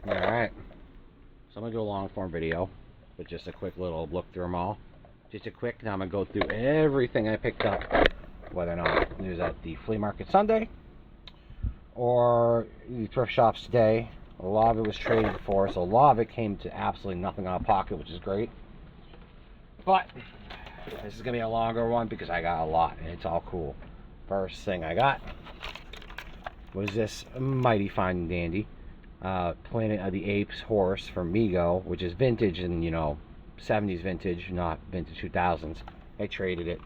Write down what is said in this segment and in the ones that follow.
Alright, so I'm going to do a long form video, but just a quick little look through them all. Just a quick, now I'm going to go through everything I picked up, whether or not it was at the flea market Sunday, or the thrift shops today. A lot of it was traded for, so a lot of it came to absolutely nothing out of pocket, which is great. But this is going to be a longer one because I got a lot, and it's all cool. First thing I got was this mighty fine and dandy Planet of the Apes horse from Mego, which is vintage and, 70s vintage, not vintage 2000s. I traded it.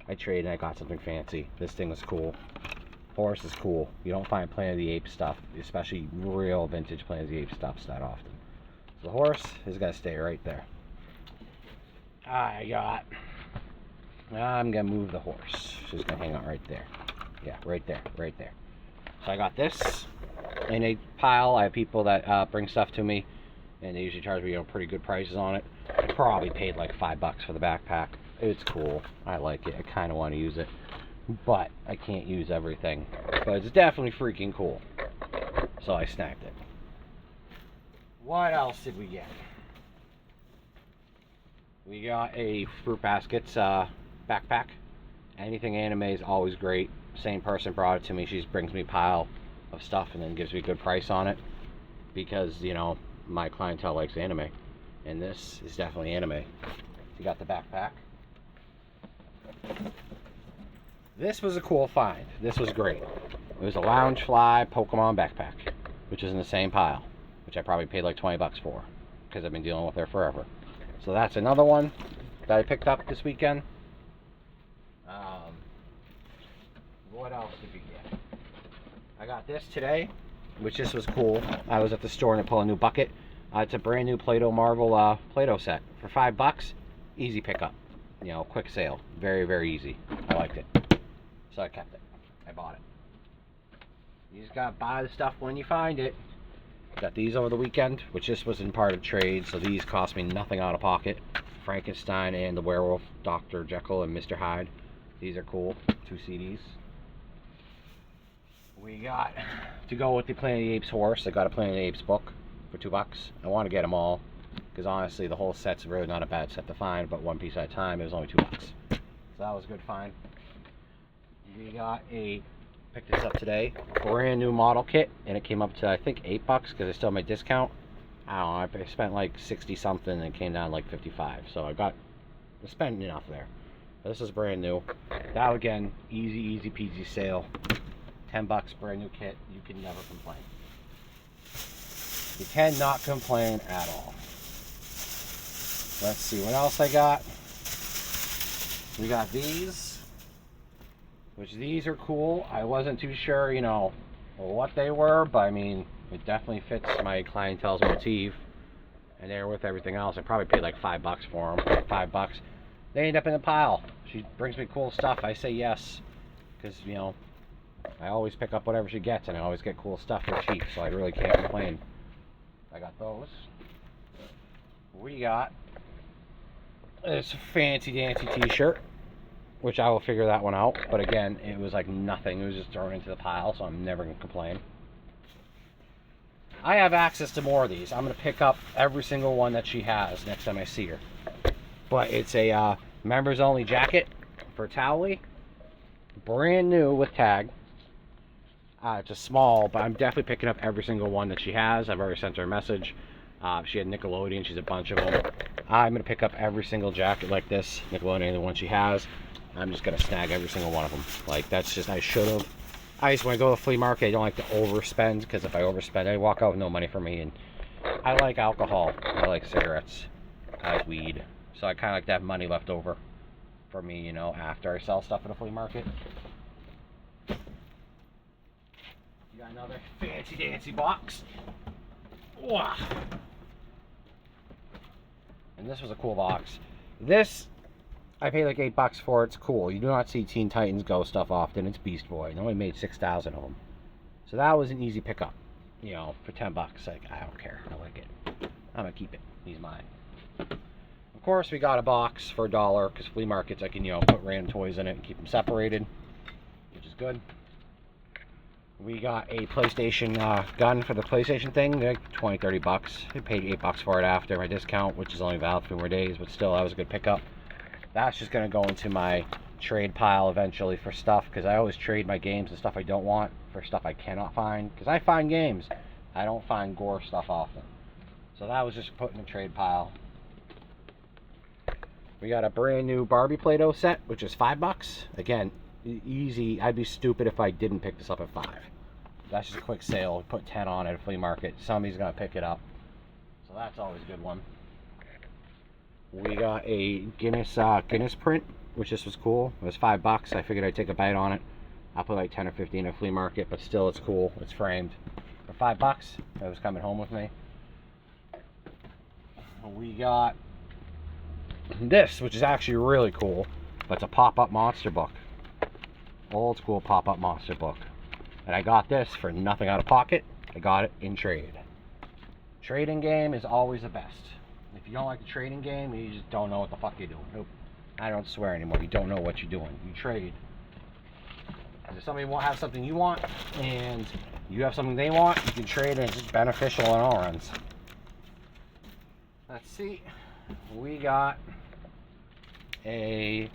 And I got something fancy. This thing is cool. Horse is cool. You don't find Planet of the Apes stuff, especially real vintage Planet of the Apes stuff, that often. So the horse is going to stay right there. I'm going to move the horse. She's going to hang out right there. Yeah, right there. So I got this in a pile. I have people that bring stuff to me, and they usually charge me pretty good prices on it. I probably paid like $5 for the backpack. It's cool. I like it. I kind of want to use it, but I can't use everything. But it's definitely freaking cool. So I snagged it. What else did we get? We got a Fruit Baskets backpack. Anything anime is always great. Same person brought it to me. She just brings me a pile of stuff and then gives me a good price on it because, my clientele likes anime. And this is definitely anime. You got the backpack. This was a cool find. This was great. It was a Loungefly Pokemon backpack, which is in the same pile, which I probably paid like $20 for because I've been dealing with her forever. So that's another one that I picked up this weekend. What else did we get? I got this today, which this was cool. I was at the store and I pulled a new bucket. It's a brand new Play-Doh Marvel Play-Doh set for $5. Easy pickup. Quick sale. Very, very easy. I liked it. So I kept it. I bought it. You just gotta buy the stuff when you find it. Got these over the weekend, which this was in part of trade, so these cost me nothing out of pocket. Frankenstein and the Werewolf, Dr. Jekyll and Mr. Hyde. These are cool. 2 CDs. We got, to go with the Planet of the Apes horse, I got a Planet of the Apes book for $2. I want to get them all, because honestly the whole set's really not a bad set to find, but one piece at a time, it was only $2. So that was a good find. We got picked this up today, brand new model kit, and it came up to I think $8 because I still had my discount. I don't know, I spent like 60 something and it came down like 55, so I spent enough there. This is brand new. That again, easy peasy sale. $10 brand new kit. You can never complain. You cannot complain at all. Let's see what else I got. We got these, which these are cool. I wasn't too sure, what they were, but I mean, it definitely fits my clientele's motif. And they're with everything else. I probably paid like $5 for them. $5. They end up in a pile. She brings me cool stuff. I say yes, because I always pick up whatever she gets, and I always get cool stuff for cheap, so I really can't complain. I got those. We got this fancy dancy t-shirt, which I will figure that one out, but again, it was like nothing. It was just thrown into the pile, so I'm never going to complain. I have access to more of these. I'm going to pick up every single one that she has next time I see her. But it's a members only jacket for Towley. Brand new with tag. It's a small, but I'm definitely picking up every single one that she has. I've already sent her a message. She had Nickelodeon. She's a bunch of them. I'm going to pick up every single jacket like this. Nickelodeon, the one she has. I'm just going to snag every single one of them. Like, that's just, I should have. I just, when I go to the flea market, I don't like to overspend, because if I overspend, I walk out with no money for me. And I like alcohol. I like cigarettes. I like weed. So I kind of like to have money left over for me, after I sell stuff at a flea market. You got another fancy dancy box. Wow. And this was a cool box. This, I paid like $8 for. It's cool. You do not see Teen Titans Go stuff often. It's Beast Boy. They only made 6,000 of them. So that was an easy pickup. For $10. Like, I don't care. I like it. I'm going to keep it. He's mine. Of course, we got a box for $1, because flea markets, I can, put random toys in it and keep them separated, which is good. We got a PlayStation gun for the PlayStation thing. They're like 20, 30 bucks. I paid $8 for it after my discount, which is only valid 3 more days, but still, that was a good pickup. That's just going to go into my trade pile eventually for stuff, because I always trade my games and stuff I don't want for stuff I cannot find, because I find games. I don't find gore stuff often. So that was just put in the trade pile. We got a brand new Barbie Play-Doh set, which is $5. Again, easy. I'd be stupid if I didn't pick this up at 5. That's just a quick sale. Put 10 on at a flea market. Somebody's gonna pick it up, so that's always a good one. We got a Guinness print, which just was cool. It was $5. I figured I'd take a bite on it. I'll put like 10 or 15 at a flea market, but still, it's cool. It's framed for $5. It was coming home with me. We got this, which is actually really cool. But it's a pop-up monster book. Old school pop-up monster book. And I got this for nothing out of pocket. I got it in trade. Trading game is always the best. If you don't like the trading game, you just don't know what the fuck you're doing. Nope. I don't swear anymore. You don't know what you're doing. You trade. If somebody has something you want, and you have something they want, you can trade, and it's just beneficial on all ends. Let's see. We got a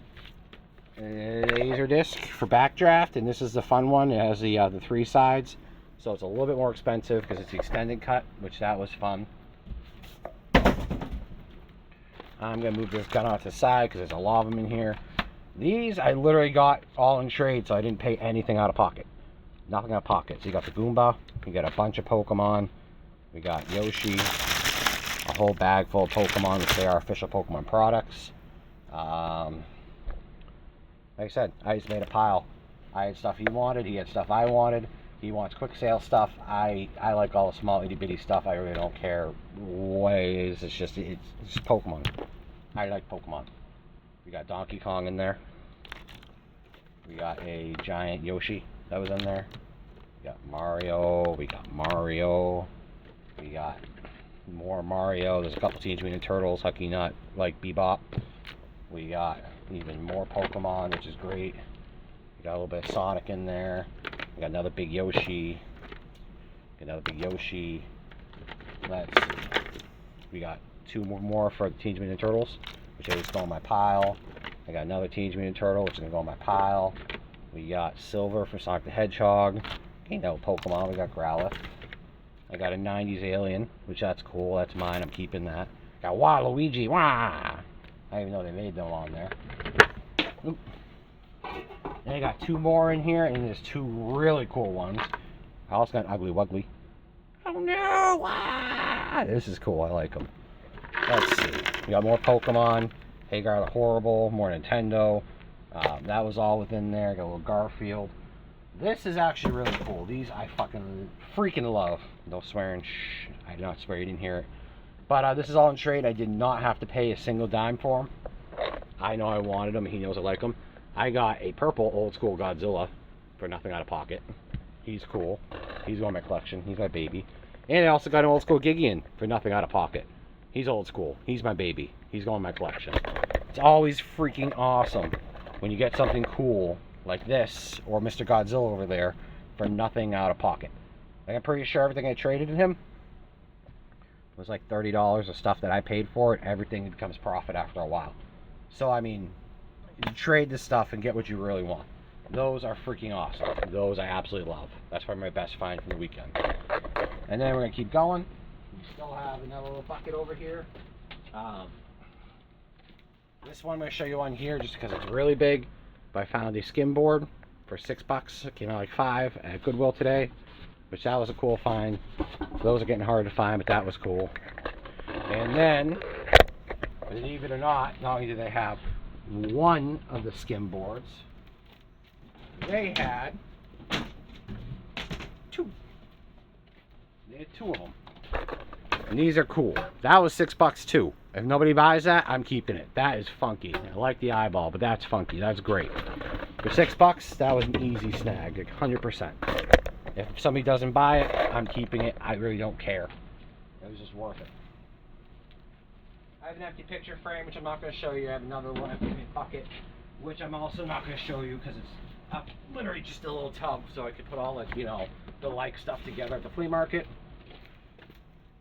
laser disc for backdraft, and this is the fun one. It has the 3 sides, so it's a little bit more expensive because it's the extended cut, which that was fun. I'm gonna move this gun off to the side because there's a lot of them in here. These I literally got all in trade, so I didn't pay anything out of pocket. Nothing out of pocket. So you got the Goomba, you got a bunch of Pokemon, we got Yoshi, a whole bag full of Pokemon, which they are official Pokemon products. Like I said, I just made a pile. I had stuff he wanted, he had stuff I wanted. He wants quick sale stuff. I like all the small itty bitty stuff. I really don't care what it is. It's just Pokemon. I like Pokemon. We got Donkey Kong in there. We got a giant Yoshi that was in there. We got Mario. We got Mario. We got more Mario. There's a couple Teenage Mutant Turtles, Hucky Nut, like Bebop. We got even more Pokemon, which is great. We got a little bit of Sonic in there. We got another big Yoshi. Let's see. We got 2 more for the Teenage Mutant Turtles, which is going in my pile. I got another Teenage Mutant Turtle, which is going to go in my pile. We got Silver for Sonic the Hedgehog. Ain't no Pokemon. We got Growlithe. I got a 90s alien, which that's cool. That's mine. I'm keeping that. Got Waluigi. Wah! I didn't even know they made them on there. Oop. And I got 2 more in here, and there's 2 really cool ones. I also got Ugly Wuggly. Oh no! Ah! This is cool. I like them. Let's see. We got more Pokemon. Hagar the Horrible. More Nintendo. That was all within there. Got a little Garfield. This is actually really cool. These I fucking freaking love. No swearing. Shh. I did not swear. You didn't hear it. But this is all in trade. I did not have to pay a single dime for them. I know I wanted them. He knows I like them. I got a purple old school Godzilla for nothing out of pocket. He's cool. He's on my collection. He's my baby. And I also got an old school Gigian for nothing out of pocket. He's old school. He's my baby. He's going in my collection. It's always freaking awesome when you get something cool like this or Mr. Godzilla over there for nothing out of pocket. Like, I'm pretty sure everything I traded in him was like $30 of stuff that I paid for it. Everything becomes profit after a while. So, I mean, you trade this stuff and get what you really want. Those are freaking awesome. Those I absolutely love. That's probably my best find from the weekend. And then we're going to keep going. We still have another little bucket over here. This one I'm going to show you on here just because it's really big. But I found a skim board for $6. It came out like $5 at Goodwill today, which that was a cool find. Those are getting hard to find, but that was cool. And then, believe it or not only do they have one of the skim boards, they had 2. They had 2 of them. And these are cool. That was $6 too. If nobody buys that, I'm keeping it. That is funky. I like the eyeball, but that's funky. That's great. For $6, that was an easy snag, like 100%. If somebody doesn't buy it, I'm keeping it. I really don't care. It was just worth it. I have an empty picture frame, which I'm not going to show you. I have another one empty bucket, which I'm also not going to show you because it's literally just a little tub so I could put all the like stuff together at the flea market.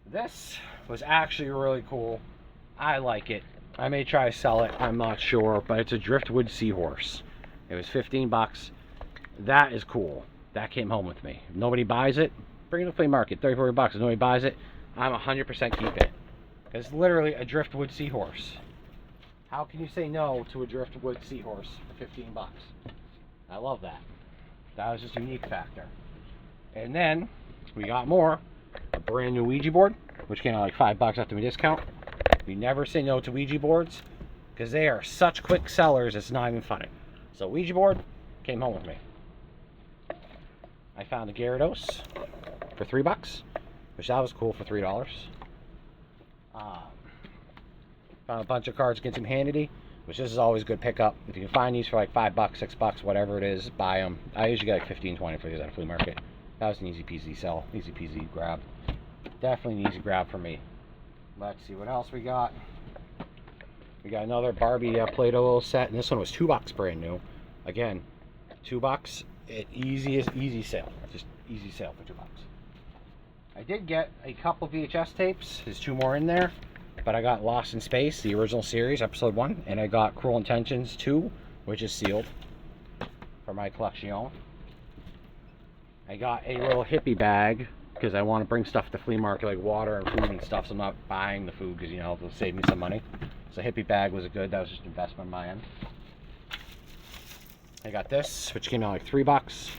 This was actually really cool. I like it. I may try to sell it, I'm not sure, but it's a driftwood seahorse. It was 15 bucks. That is cool. That came home with me. If nobody buys it, bring it to the flea market, 30, 40 bucks. If nobody buys it, I'm 100% keeping it. It's literally a driftwood seahorse. How can you say no to a driftwood seahorse for 15 bucks? I love that. That was just a unique factor. And then we got more. A brand new Ouija board, which came out like 5 bucks after my discount. You never say no to Ouija boards because they are such quick sellers, it's not even funny. So Ouija board came home with me. I found a Gyarados for 3 bucks, which that was cool for $3. Found a bunch of cards against humanity, which this is always a good pickup. If you can find these for like 5 bucks, 6 bucks, whatever it is, buy them. I usually get like 15, 20 for these at a flea market. That was an easy peasy sell, easy peasy grab. Definitely an easy grab for me. Let's see what else we got. We got another Barbie Play-Doh set, and this one was 2 bucks brand new. Again, 2 bucks, easy sale. Just easy sale for 2 bucks. I did get a couple VHS tapes. There's 2 more in there, but I got Lost in Space, the original series, episode 1, and I got Cruel Intentions 2, which is sealed for my collection. I got a little hippie bag because I want to bring stuff to the flea market like water and food and stuff, so I'm not buying the food because it'll save me some money. So hippie bag was good. That was just an investment on my end. I got this, which came out like 3 bucks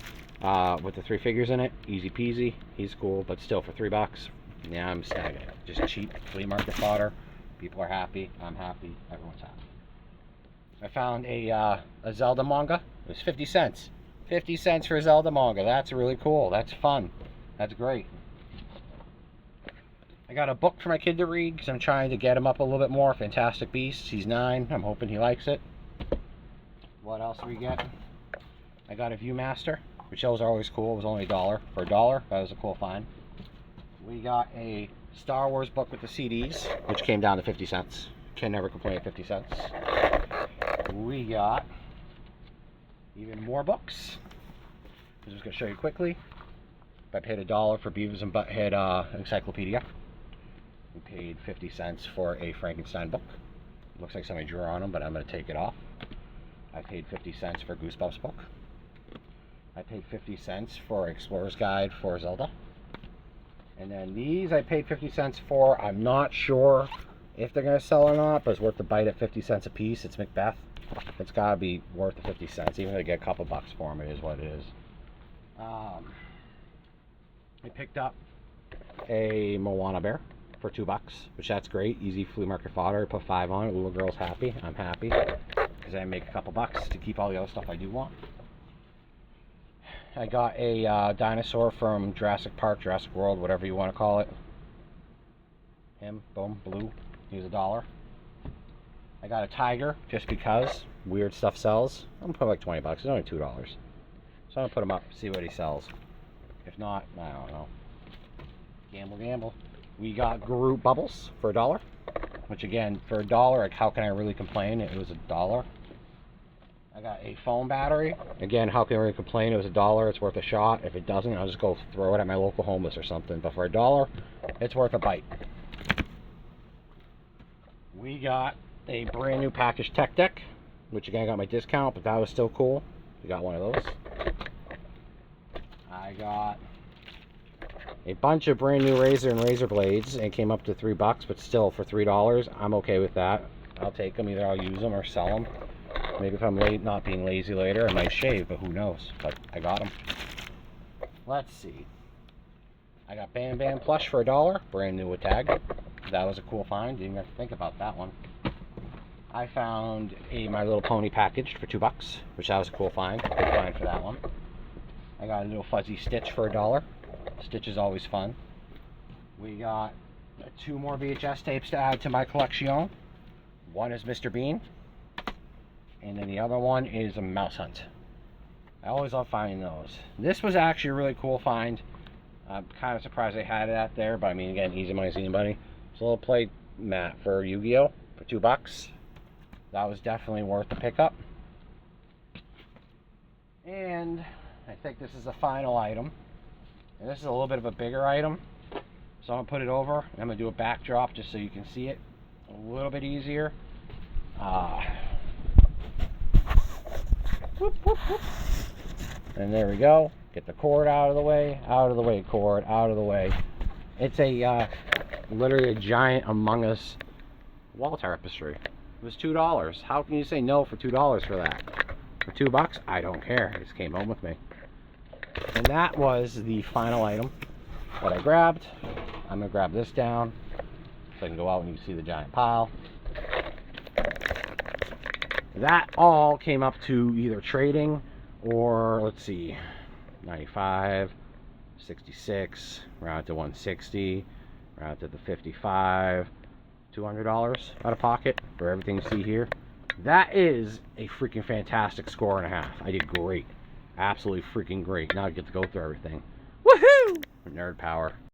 with the 3 figures in it. Easy peasy. He's cool, but still for 3 bucks. Yeah, I'm snagging it. Just cheap flea market fodder. People are happy. I'm happy. Everyone's happy. I found a Zelda manga. It was 50 cents. 50 cents for a Zelda manga. That's really cool. That's fun. That's great. I got a book for my kid to read because I'm trying to get him up a little bit more. Fantastic Beasts. He's 9. I'm hoping he likes it. What else do we get? I got a Viewmaster, which those are always cool. It was only $1. For $1, that was a cool find. We got a Star Wars book with the CDs, which came down to 50 cents. Can never complain at 50 cents. We got even more books. I'm just going to show you quickly. I paid $1 for Beavis and Butthead Encyclopedia. We paid 50 cents for a Frankenstein book. Looks like somebody drew on them, but I'm going to take it off. I paid 50 cents for Goosebumps book. I paid 50 cents for Explorer's Guide for Zelda. And then these I paid 50 cents for. I'm not sure if they're going to sell or not, but it's worth the bite at 50 cents a piece. It's Macbeth. It's got to be worth the 50 cents. Even if I get a couple bucks for them, it is what it is. I picked up a Moana bear for 2 bucks, which that's great. Easy flea market fodder. Put 5 on it. Little girl's happy. I'm happy because I make a couple bucks to keep all the other stuff I do want. I got a dinosaur from Jurassic Park, Jurassic World, whatever you want to call it. Him, boom, blue. He's $1. I got a tiger just because weird stuff sells. I'm gonna put like 20 bucks. It's only $2. So I'm gonna put him up, see what he sells. If not, I don't know. Gamble. We got Groot Bubbles for $1. Which again, for $1, like how can I really complain? It was $1. I got a phone battery. Again, how can I really complain? It was $1. It's worth a shot. If it doesn't, I'll just go throw it at my local homeless or something. But for $1, it's worth a bite. We got a brand new packaged tech deck, which again I got my discount, but that was still cool. We got one of those. I got a bunch of brand new razor and razor blades, and it came up to 3 bucks, but still for $3, I'm okay with that. I'll take them. Either I'll use them or sell them. Maybe if I'm late, not being lazy later, I might shave, but who knows? But I got them. Let's see. I got Bam Bam plush for $1, brand new with tag. That was a cool find. Didn't even have to think about that one. I found a My Little Pony packaged for 2 bucks, which that was a cool find. Good find for that one. I got a little fuzzy Stitch for $1. Stitch is always fun. We got 2 more VHS tapes to add to my collection. One is Mr. Bean, and then the other one is a Mouse Hunt. I always love finding those. This was actually a really cool find. I'm kind of surprised they had it out there, but I mean, again, easy money, easy money. It's a little play mat for Yu-Gi-Oh! For 2 bucks. That was definitely worth the pickup. And I think this is the final item. And this is a little bit of a bigger item. So I'm going to put it over. And I'm going to do a backdrop just so you can see it a little bit easier. Whoop, whoop, whoop. And there we go. Get the cord out of the way cord, out of the way. It's a literally a giant Among Us wall tapestry. It was $2. How can you say no for $2 for that? For $2, I don't care. It just came home with me. And that was the final item. What I grabbed. I'm gonna grab this down so I can go out and you can see the giant pile. That all came up to either trading or, let's see, 95, 66, round to 160, round to the 55, $200 out of pocket for everything you see here. That is a freaking fantastic score and a half. I did great. Absolutely freaking great. Now I get to go through everything. Woohoo! Nerd power.